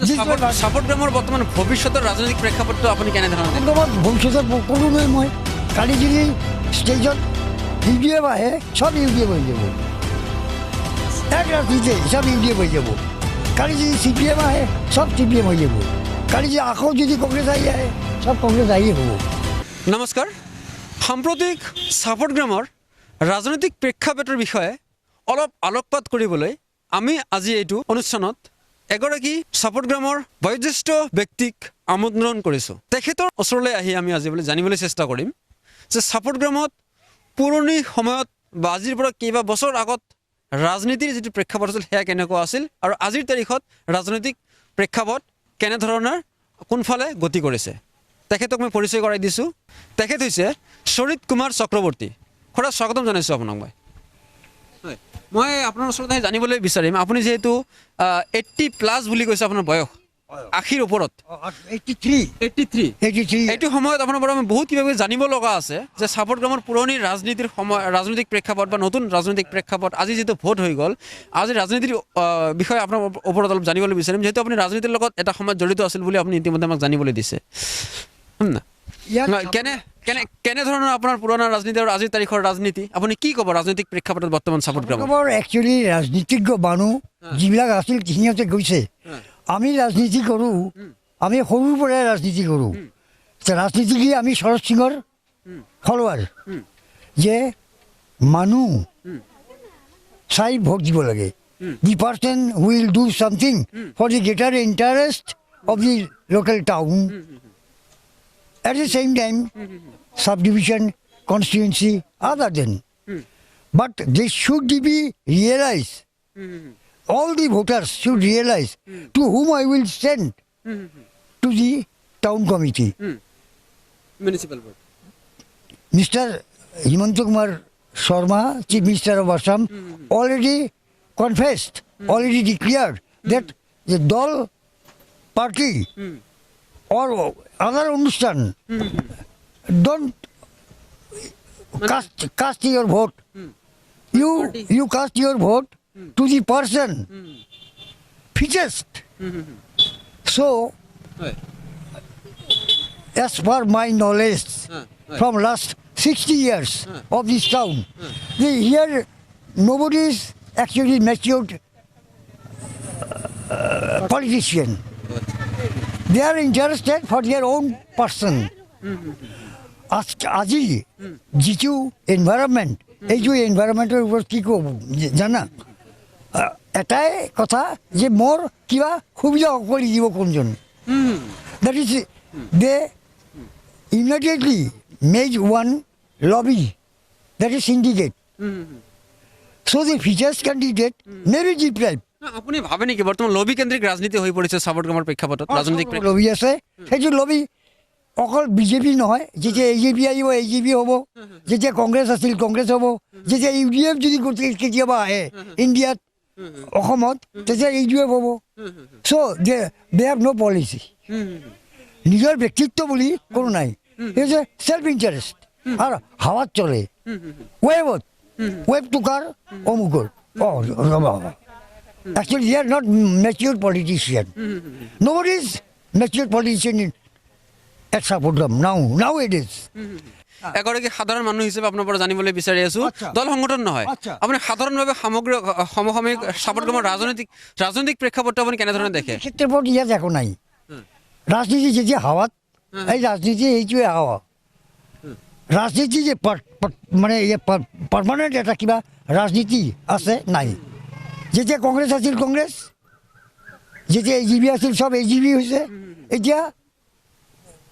Support গ্ৰামেৰ বৰ্তমান ভবিষ্যতেৰ ৰাজনৈতিক প্ৰেক্ষাপটটো আপুনি কেনেধৰণৰ ভৱিষ্যতৰ ক'লো নহয় মই কালি যদি ষ্টেজত ইউডিএফ আহে সব ইউডিএফ হৈ যাব এক ৰাতিতে সব ইউডিএফ হৈ যাব কালি যদি CPM আহে সব CPM হৈ যাব কালি যদি আকৌ যদি কংগ্ৰেছ আহি আহে সব কংগ্ৰেছ আহি হ'ব। নমস্কাৰ। সাম্প্ৰতিক সাপোৰ্ট গ্ৰামৰ ৰাজনৈতিক প্ৰেক্ষাপটৰ বিষয়ে অলপ আলোকপাত কৰিবলৈ আমি আজি এইটো অনুষ্ঠানত এগৰাকী সাপোৰ্ট গ্ৰামৰ বয়োজ্যেষ্ঠ ব্যক্তিক আমন্ত্ৰণ কৰিছোঁ। তেখেতৰ ওচৰলৈ আহি আমি আজি জানিবলৈ চেষ্টা কৰিম যে সাপোৰ্ট গ্ৰামত পুৰণি সময়ত বা আজিৰ পৰা কেইবা বছৰ আগত ৰাজনীতিৰ যিটো প্ৰেক্ষাপট আছিল সেয়া কেনেকুৱা আছিল আৰু আজিৰ তাৰিখত ৰাজনৈতিক প্ৰেক্ষাপট কেনেধৰণৰ কোনফালে গতি কৰিছে। তেখেতক মই পৰিচয় কৰাই দিছোঁ। তেখেত হৈছে শৰিত কুমাৰ চক্ৰৱৰ্তী। খুৰা স্বাগতম জনাইছোঁ আপোনাক মই। হয়, মই আপোনাৰ ওচৰত জানিবলৈ বিচাৰিম আপুনি যিহেতু 80+ বুলি কৈছে আপোনাৰ বয়স 80ৰ ওপৰত 83 এইটো সময়ত আপোনাৰ পৰা আমি বহুত কিবা কিবি জানিব লগা আছে যে সাপোৰ্ট গ্ৰামৰ পুৰণি ৰাজনীতিৰ সময় ৰাজনৈতিক প্ৰেক্ষাপট বা নতুন ৰাজনৈতিক প্ৰেক্ষাপট আজি যিটো ভোট হৈ গ'ল আজি ৰাজনীতিৰ বিষয়ে আপোনাৰ ওপৰত অলপ জানিবলৈ বিচাৰিম যিহেতু আপুনি ৰাজনীতিৰ লগত এটা সময়ত জড়িত আছিল বুলি আপুনি ইতিমধ্যে আমাক জানিবলৈ দিছে। কেনেধৰণৰ আপোনাৰ পুৰণা ৰাজনীতি আৰু আজিৰ তাৰিখৰ ৰাজনীতি আপুনি কি ক'ব ৰাজনৈতিক প্ৰেক্ষাপটত বৰ্তমান সাপোৰ্ট গ্ৰামৰ? একচুৱেলি ৰাজনীতিজ্ঞ মানুহ যিবিলাক আছিল সিহঁতে গৈছে। আমি ৰাজনীতি কৰোঁ, আমি সৰুৰ পৰাই ৰাজনীতি কৰোঁ। ৰাজনীতি কি আমি শৰৎ সিঙৰ ফলোৱাৰ যে মানুহ চাই ভোট দিব লাগে। The person will do something for the greater interest of the local town. At the same time, subdivision, constituency, other than. But they should be realized. All the voters should realize to whom I will send to the town committee. Municipal vote. Mr. Himanta Kumar Sharma, Chief Minister of Assam, already confessed, already declared that the Dal party or other অনুষ্ঠান don't cast your vote. You cast your vote to the person fittest. So as per my knowledge from last 60 years of this town, here nobody is actually matured politician. They are interested for their own person. আজি যিটো environment এইটো এনভাইৰনমেণ্টৰ ওপৰত কি ক'ব জানা এটাই কথা যে মোৰ কিবা সুবিধা কৰি দিব কোনজন that is they immediately made one lobby that is syndicate so' the features candidate may be deprive. আপুনি ভাবে নেকি বৰ্তমান লবি কেন্দ্ৰিক ৰাজনীতি হৈ পৰিছে সাপোৰ্ট গ্ৰামৰ প্ৰেক্ষাপটত ৰাজনৈতিক লবি আছে সেইটো লবি অকল বিজেপি নহয় যেতিয়া AJP আহিব AJP হ'ব যেতিয়া কংগ্ৰেছ আছিল কংগ্ৰেছ হ'ব যেতিয়া UDF যদি কেতিয়াবা আহে ইণ্ডিয়াত অসমত তেতিয়া UDF হ'ব। চ' দে হেভ ন' পলিচি নিজৰ ব্যক্তিত্ব বুলি কোনো নাই হৈছে চেল্ফ ইণ্টাৰেষ্ট আৰু হাৱাত চলে ৱেবত ৱেব টু কাৰ অমুকৰ Actually, they are not mature politicians. Nobody is mature politician at Support Gram now it is. এগৰাকী সাধাৰণ মানুহ হিচাপে আপোনাৰ পৰা জানিবলৈ বিচাৰি আছোঁ দল সংগঠন নহয় আপুনি সাধাৰণভাৱে সমসাময়িক সাপোৰ্ট গ্ৰামৰ ৰাজনৈতিক প্ৰেক্ষাপটটো আপুনি কেনেধৰণে দেখে? ক্ষেত্ৰত ইয়াত একো নাই ৰাজনীতি যেতিয়া হাৱাত এই ৰাজনীতি এইটোৱে হাৱা ৰাজনীতি যে মানে পাৰ্মানেণ্ট এটা কিবা ৰাজনীতি আছে নাই। যেতিয়া কংগ্ৰেছ আছিল কংগ্ৰেছ যেতিয়া AJP আছিল সব AJP হৈছে এতিয়া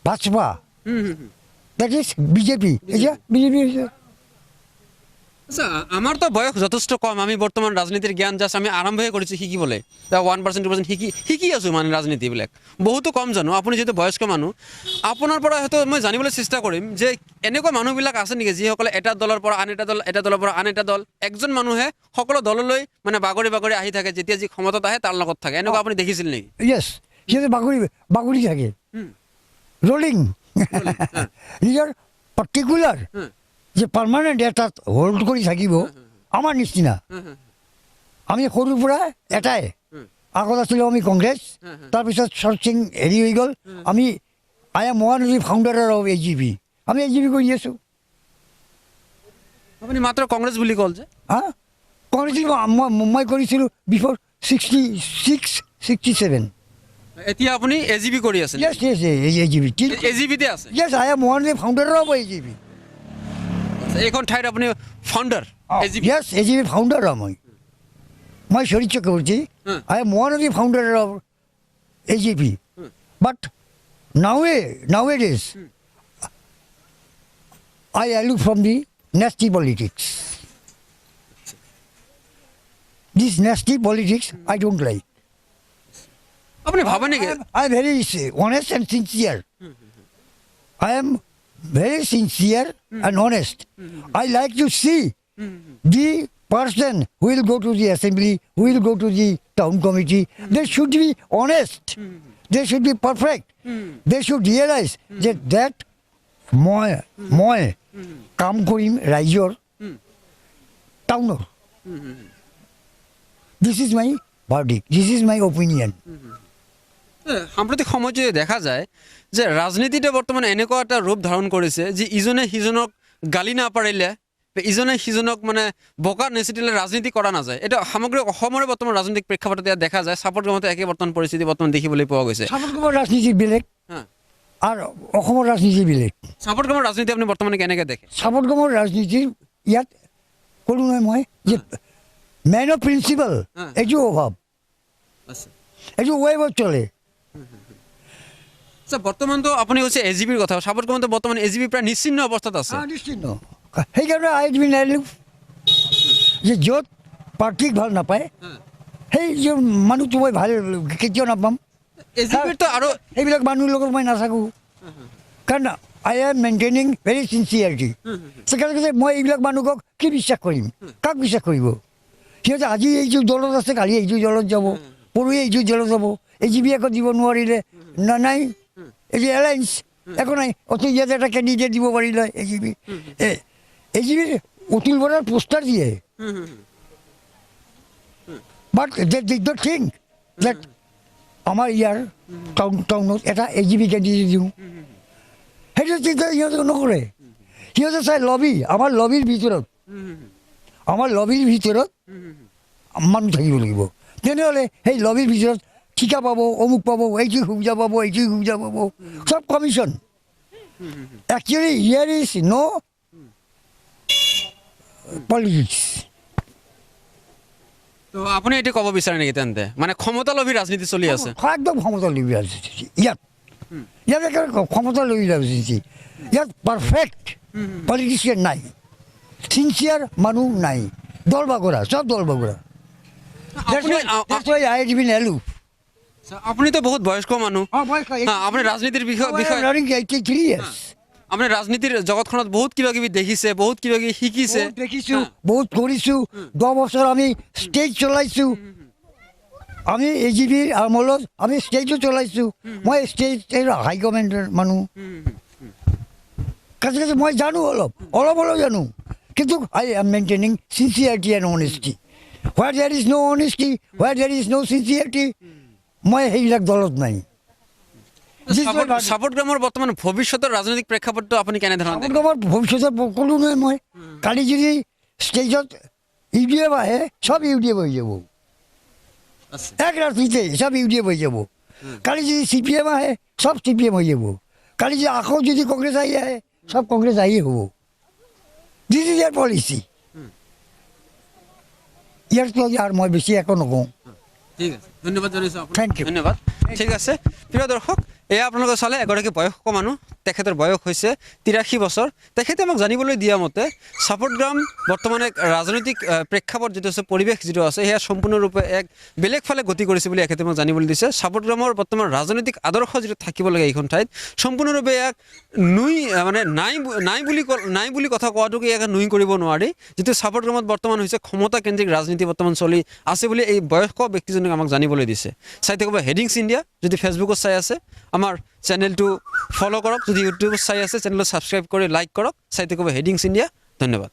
ভাজপা দ্যাট ইজ বিজেপি এতিয়া বিজেপি হৈছে। আচ্ছা আমাৰতো বয়স যথেষ্ট কম আমি বৰ্তমান ৰাজনীতিৰ জ্ঞান জাষ্ট আমি আৰম্ভহে কৰিছোঁ শিকিবলৈ 1% 2% শিকি আছোঁ মানে ৰাজনীতিবিলাক বহুতো কম জানো। আপুনি যিহেতু বয়স্ক মানুহ আপোনাৰ পৰা হয়তো মই জানিবলৈ চেষ্টা কৰিম যে এনেকুৱা মানুহবিলাক আছে নেকি যিসকলে এটা দলৰ পৰা আন এটা দল এটা দলৰ পৰা আন এটা দল একজন মানুহে সকলো দললৈ মানে বাগৰি বাগৰি আহি থাকে যেতিয়া যি ক্ষমতাত আহে তাৰ লগত থাকে এনেকুৱা আপুনি দেখিছিল নেকি? ইয়েছ সিহঁতে বাগৰি থাকে ৰলিং নিজৰ পাৰ্টিকুলাৰ যে পাৰ্মানেণ্ট এটাত হোল্ড কৰি থাকিব আমাৰ নিচিনা আমি সৰুৰ পৰা এটাই আগত আছিলোঁ আমি কংগ্ৰেছ, তাৰপিছত শৰৎ সিং হেৰি হৈ গ'ল, আমি I am one of the founder of AGP, আমি AGP কৰি আছোঁ। আপুনি মাত্ৰ কংগ্ৰেছ বুলি ক'ল যে। হা, কংগ্ৰেছ মই কৰিছিলোঁ বিফৰ 67। এতিয়া আপুনি AGP কৰি আছে? Yes, AGP. AGPতে আছে? Yes, I am one of the founder of AGP. এইখন ঠাইত আপুনি founder AGP? Yes, AGP founder মই শরীর Chakraborty, I am one of the founder of AGP. But nowadays, I aloof from the nasty politics. This nasty politics I don't like. আপুনি ভাবে নেকি? I am very honest and sincere. I am very sincere and honest. I like to see the person who will go to the assembly, who will go to the town committee. They should be honest. They should be perfect. They should realize that মই কাম কৰিম ৰাইজৰ টাউনৰ. This is my verdict. This is my opinion. সাম্প্ৰতিক সময়ত যদি দেখা যায় যে ৰাজনীতিতে বৰ্তমান এনেকুৱা এটা ৰূপ ধাৰণ কৰিছে যে ইজনে সিজনক গালি নাপাৰিলে, ইজনে সিজনক মানে বোকা নেচিটিলে ৰাজনীতি কৰা নাযায়। এটা সামগ্ৰিক অসমৰে বৰ্তমান ৰাজনৈতিক প্ৰেক্ষাপটত ইয়াত দেখা যায়। চাপৰ গ্ৰামতো একে বৰ্তমান পৰিস্থিতি বৰ্তমান দেখিবলৈ পোৱা গৈছে। চাপৰ গ্ৰামৰ ৰাজনীতি বেলেগ আৰু অসমৰ ৰাজনীতি বেলেগ। চাপৰ গ্ৰামৰ ৰাজনীতি আপুনি বৰ্তমান কেনেকৈ দেখে? চাপৰ গ্ৰামৰ ৰাজনীতিৰ ইয়াত ক'লো নহয় মই যে মেন অফ প্ৰিন্সিপাল এইটো অভাৱ, এইটো ৱেবত চলে। বৰ্তমানতো আপুনি কৈছে AGPৰ কথা, চাপৰ গ্ৰামতো বৰ্তমান AGP প্ৰায় নিশ্চিন্ন অৱস্থাত আছে। নিশ্চিন্ন। সেইকাৰণে আই নাইলো যে য'ত পাৰ্টিক ভাল নাপায় সেই মানুহটো মই ভাল কেতিয়াও নাপাম। AGPৰতো আৰু সেইবিলাক মানুহৰ লগত মই নাথাকোঁ, কাৰণ আই এম মেইনটেইনিং ভেৰি চিনচিয়াৰিটি। সেইকাৰণে মই এইবিলাক মানুহক কি বিশ্বাস কৰিম, কাক বিশ্বাস কৰিব? সিহঁতে আজি এইটো দলত আছে, কালি এইটো দলত যাব, পৰহি এইটো দলত যাব। AGP একো দিব নোৱাৰিলে নাই, এই এলায়েন্স একো নাই। অথচ ইয়াতে এটা কেণ্ডিডেট দিব পাৰিলে AGP অতুল বৰাৰ পোষ্টাৰ দিয়ে, but they did not think that আমাৰ ইয়াৰ টাউনত এটা AGP কেণ্ডিডেট দিওঁ। সেইটো চিন্তা সিহঁতে নকৰে। সিহঁতে চাই লবি, আমাৰ লবিৰ ভিতৰত মানুহ থাকিব লাগিব। তেনেহ'লে সেই লবিৰ ভিতৰত ঠিকা পাব, অমুক পাব, এইটো সুবিধা পাব, এইটো সুবিধা পাব, চব commission. Actually here is no' politics. তো আপুনি এইটো ক'ব বিচাৰে নেকি তেন্তে মানে ক্ষমতা লোভী ৰাজনীতি চলি আছে? একদম ক্ষমতা লোভী ৰাজনীতি ইয়াত একেবাৰে ক্ষমতা লোভী ৰাজনীতি। ইয়াত পাৰফেক্ট পলিটিচিয়ান নাই, চিনচিয়াৰ মানুহ নাই, দল বাগৰা, চব দল বাগৰা। আপুনিতো বহুত বয়স্ক মানুহ, আপুনি ৰাজনীতিৰ বিষয়ে আপুনি ৰাজনীতিৰ জগতখনত বহুত কিবা কিবি দেখিছে, বহুত কিবা কিবি শিকিছে। দেখিছোঁ, বহুত কৰিছোঁ। 10 বছৰ আমি ষ্টেজ চলাইছোঁ। আমি AGPৰ আমলত আমি ষ্টেজো চলাইছোঁ। মই ষ্টেজ হাইকমেণ্ডৰ মানুহ, কাছে কাছে মই জানো, অলপ জানো। কিন্তু আই এম মেইনটেইনিং চিনচিয়াৰিটি এণ্ড অনেষ্টি। হোৱাৰ দেয়াৰ ইজ ন' অনেষ্টি, হোৱাৰ দেয়াৰ ইজ ন' চিনচিয়াৰিটি, মই সেইবিলাক দলত নাই। চাপৰ গ্ৰামৰ বৰ্তমান ভৱিষ্যতৰ ৰাজনৈতিক প্ৰেক্ষাপটটো আপুনি কেনেধৰণৰ? চাপৰ গ্ৰামৰ ভৱিষ্যতৰ ক'লো নহয় মই, কালি যদি ষ্টেজত UDF আহে চব UDF হৈ যাব, এক ৰাতিতে চব UDF হৈ যাব। কালি যদি CPM আহে চব CPM হৈ যাব। কালি যদি আকৌ যদি কংগ্ৰেছ আহে চব কংগ্ৰেছ হ'ব। This is year policy. ইয়াৰতো আৰু মই বেছি একো নকওঁ। ঠিক আছে, ধন্যবাদ জনাইছোঁ আপোনাক। Thank you. ধন্যবাদ। ঠিক আছে প্ৰিয় দৰ্শক, এয়া আপোনালোকে চালে এগৰাকী বয়স্ক মানুহ, তেখেতৰ বয়স হৈছে 83 বছৰ। তেখেতে আমাক জানিবলৈ দিয়া মতে চাপৰ গ্ৰাম বৰ্তমান এক ৰাজনৈতিক প্ৰেক্ষাপট যিটো আছে, পৰিৱেশ যিটো আছে, সেয়া সম্পূৰ্ণৰূপে এক বেলেগ ফালে গতি কৰিছে বুলি এখেতে আমাক জানিবলৈ দিছে। চাপৰ গ্ৰামৰ বৰ্তমান ৰাজনৈতিক আদৰ্শ যিটো থাকিব লাগে এইখন ঠাইত, সম্পূৰ্ণৰূপে এক নাই বুলি কথা কোৱাটোকে ইয়াক নুই কৰিব নোৱাৰি। যিটো চাপৰ গ্ৰামত বৰ্তমান হৈছে ক্ষমতাকেন্দ্ৰিক ৰাজনীতি বৰ্তমান চলি আছে বুলি এই বয়স্ক ব্যক্তিজনক আমাক জানিবলৈ দিছে। চাই থাকিব হেডিংছ ইণ্ডিয়া। যদি ফেচবুকত চাই আছে আমাৰ চেনেলটো ফ'ল' কৰক, যদি ইউটিউবত চাই আছে চেনেলটো ছাবস্ক্ৰাইব কৰি লাইক কৰক। চাই থাকিব হেডিংছ ইণ্ডিয়া। ধন্যবাদ।